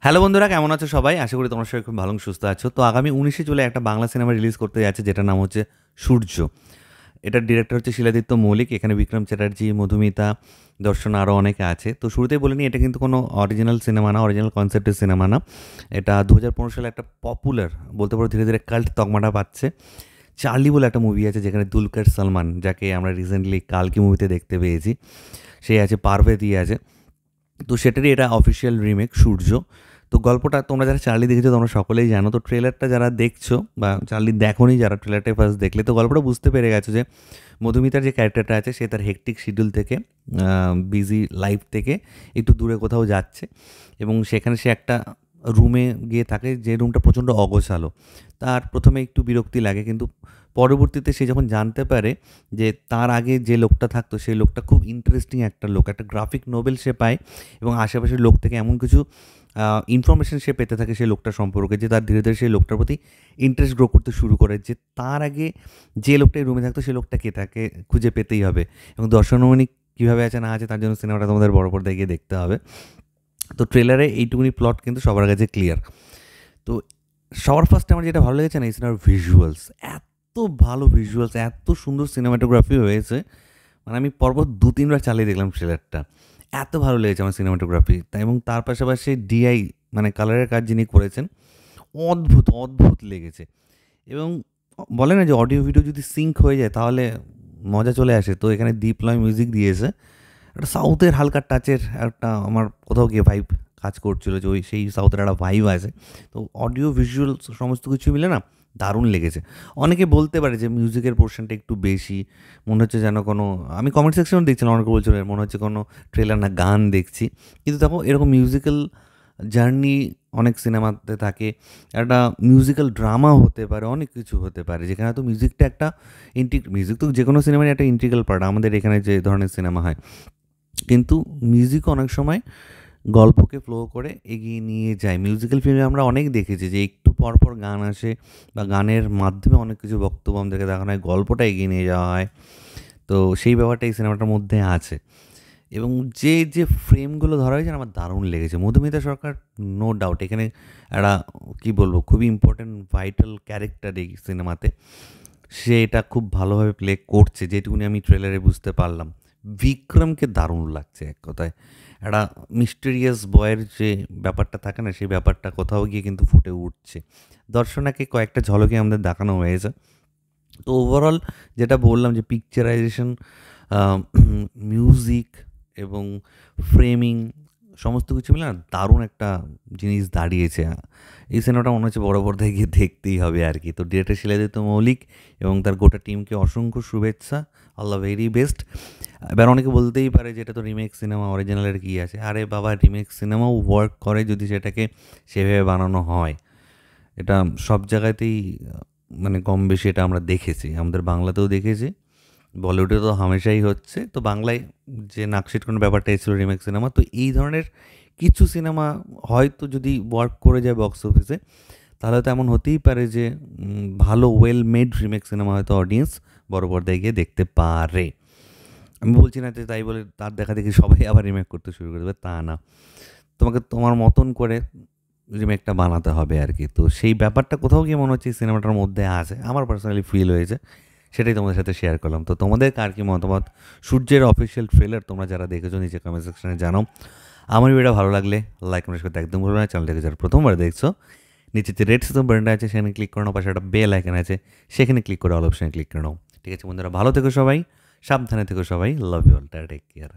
Hello বন্ধুরা, কেমন আছো সবাই? আশা করি তোমরা সবাই খুব ভালো সুস্থ আছো। তো আগামী 19শে জুলাই একটা বাংলা সিনেমা রিলিজ করতে যাচ্ছে, যেটার নাম হচ্ছে সূর্য। এটার ডিরেক্টর হচ্ছে শিলাদিত্য মৌলিক। এখানে বিক্রম চ্যাটার্জি, মধুমিতা, দর্শন আরও অনেকে আছে। তো শুরুতেই বলে নিই, এটা কিন্তু কোনো অরিজিনাল সিনেমা না, অরিজিনাল কনসেপ্টের সিনেমা না। এটা 2015 সালে একটা পপুলার, বলতে পারো ধীরে ধীরে কাল্ট তকমাটা পাচ্ছে। চার্লি বলে একটা মুভি আছে, যেখানে দুলকার সালমান, যাকে আমরা রিসেন্টলি কালকি মুভিতে দেখতে পেয়েছি, সে আছে, পারভেতি আছে। তো সেটারই এটা অফিসিয়াল রিমেক সূর্য। তো গল্পটা তোমরা যারা চার্লি দেখেছো তোমরা সকলেই জানো। তো ট্রেলারটা যারা দেখছো বা চার্লি দেখোনি, যারা ট্রেলারটাই ফার্স্ট দেখলে, তো গল্পটা বুঝতে পেরে গেছো যে মধুমিতার যে ক্যারেক্টারটা আছে সে তার হেকটিক শিডিউল থেকে, বিজি লাইফ থেকে একটু দূরে কোথাও যাচ্ছে, এবং সেখানে সে একটা রুমে গিয়ে থাকে, যে রুমটা প্রচণ্ড অগোছালো। তার প্রথমে একটু বিরক্তি লাগে, কিন্তু পরবর্তীতে সে যখন জানতে পারে যে তার আগে যে লোকটা থাকতো সেই লোকটা খুব ইন্টারেস্টিং একটা লোক, একটা গ্রাফিক নোবেল সে পায়, এবং আশেপাশের লোক থেকে এমন কিছু ইনফরমেশন সে পেতে থাকে সেই লোকটা সম্পর্কে, যে তার ধীরে ধীরে সেই লোকটার প্রতি ইন্টারেস্ট গ্রো করতে শুরু করে, যে তার আগে যে লোকটা রুমে থাকতো সেই লোকটা কে, তাকে খুঁজে পেতেই হবে। এবং দর্শনমণি কীভাবে আছে না আছে তার জন্য সিনেমাটা তোমাদের বড় পর্দায় গিয়ে দেখতে হবে। তো ট্রেলারে এইটুকুনি প্লট কিন্তু সবার কাছে ক্লিয়ার। তো সবার ফার্স্টে আমার যেটা ভালো লেগেছে না, এই সিনেমার ভিজুয়ালস, এত ভালো ভিজুয়ালস, এত সুন্দর সিনেমাটোগ্রাফি হয়েছে। মানে আমি পরপর 2-3 বার চালিয়ে দেখলাম ট্রেলারটা, এত ভালো লেগেছে আমার সিনেমাটোগ্রাফি। তাই এবং তার পাশাপাশি ডিআই, মানে কালারের কাজ যিনি করেছেন, অদ্ভুত অদ্ভুত লেগেছে। এবং বলে না যে অডিও ভিডিও যদি সিঙ্ক হয়ে যায় তাহলে মজা চলে আসে। তো এখানে দীপলয় মিউজিক দিয়েছে, একটা সাউথের হালকা টাচের একটা আমার কোথাও গিয়ে ভাইব কাজ করছিলো, যে ওই সেই সাউথের একটা ভাইব আছে। তো অডিও ভিজুয়াল সমস্ত কিছু মিলে না দারুণ লেগেছে। অনেকে বলতে পারে যে মিউজিকের পোর্শনটা একটু বেশি, মনে হচ্ছে যেন কোনো, আমি কমেন্ট সেকশনে দেখছিলাম অনেকে বলছিল মনে হচ্ছে কোনো ট্রেলার না গান দেখছি। কিন্তু দেখো, এরকম মিউজিক্যাল জার্নি অনেক সিনেমাতে থাকে, একটা মিউজিক্যাল ড্রামা হতে পারে, অনেক কিছু হতে পারে, যেখানে তো মিউজিকটা একটা মিউজিক তো যে কোনো সিনেমার একটা ইন্টিগ্রাল পার্ট, আমাদের এখানে যে ধরনের সিনেমা হয়। কিন্তু মিউজিক অনেক সময় গল্পকে ফ্লো করে এগিয়ে নিয়ে যায়। মিউজিক্যাল ফিল্মে আমরা অনেক দেখেছি যে একটু পর পর গান আসে, বা গানের মাধ্যমে অনেক কিছু বক্তব্য আমাদেরকে দেখানো হয়, গল্পটা এগিয়ে নিয়ে যাওয়া হয়। তো সেই ব্যাপারটা এই সিনেমাটার মধ্যে আছে। এবং যে যে ফ্রেমগুলো ধরা হয়েছে আমার দারুণ লেগেছে। মধুমিতা সরকার, নো ডাউট, এখানে একটা কী বলবো, খুবই ইম্পর্ট্যান্ট ভাইটাল ক্যারেক্টার এই সিনেমাতে। সে এটা খুব ভালোভাবে প্লে করছে, যেটুকুনি আমি ট্রেলারে বুঝতে পারলাম। বিক্রমকে দারুণ লাগছে, এক কথায় একটা মিস্টেরিয়াস বয়ের যে ব্যাপারটা থাকে না, সেই ব্যাপারটা কোথাও গিয়ে কিন্তু ফুটে উঠছে। দর্শনাকে কয়েকটা ঝলকে আমাদের দেখানো হয়েছে। তো ওভারঅল যেটা বললাম, যে পিকচারাইজেশন, মিউজিক এবং ফ্রেমিং, সমস্ত কিছু মিলে না দারুণ একটা জিনিস দাঁড়িয়েছে। এই সিনেমাটা মনে হচ্ছে বড় পর্দায় গিয়ে দেখতেই হবে আর কি। তো ডিরেক্টর শিলাদিত্য মৌলিক এবং তার গোটা টিমকে অসংখ্য শুভেচ্ছা, অল দ্য ভেরি বেস্ট। এবার অনেকে বলতেই পারে যে এটা তো রিমেক সিনেমা, অরিজিনালের কী আছে? আরে বাবা, রিমেক সিনেমাও ওয়ার্ক করে যদি সেটাকে সেভাবে বানানো হয়। এটা সব জায়গাতেই মানে কম বেশি এটা আমরা দেখেছি, আমাদের বাংলাতেও দেখেছি, বলিউডে তো হামেশাই হচ্ছে। তো বাংলায় যে নাকশিটকোন ব্যাপারটা এসেছিল রিমেক সিনেমা, তো এই ধরনের কিছু সিনেমা হয়তো যদি ওয়ার্ক করে যায় বক্স অফিসে, তাহলে তো এমন হতেই পারে যে ভালো ওয়েল মেড রিমেক সিনেমা হয়তো অডিয়েন্স বড় পর্দায় গিয়ে দেখতে পারে। আমি বলছি না যে তাই বলে তার দেখা দেখি সবাই আবার রিমেক করতে শুরু করে দেবে, তা না। তোমাকে তোমার মতন করে রিমেকটা বানাতে হবে আর কি। তো সেই ব্যাপারটা কোথাও গিয়ে মনে হচ্ছে এই সিনেমাটার মধ্যে আছে, আমার পার্সোনালি ফিল হয়েছে, সেটাই তোমাদের সাথে শেয়ার করলাম। তো তোমাদের কার কি মতামত? সূর্যের অফিসিয়াল ট্রেলার তোমরা যারা দেখেছো নিচে কমেন্ট সেকশনে জানাও। আমার ভিডিওটা ভালো লাগলে লাইক কমেন্ট করতে একদম ভুলবে না। চ্যানেলটাকে যারা প্রথমবার দেখছো, নিচে যে রেড সিস্টেম বাটনটা আছে সেখানে ক্লিক করে নাও, পাশে একটা বেল আইকন আছে সেখানে ক্লিক করে অল অপশনে ক্লিক করে নাও। ঠিক আছে বন্ধুরা, ভালো থেকো সবাই, সাবধানে থেকো সবাই, love you all, take care.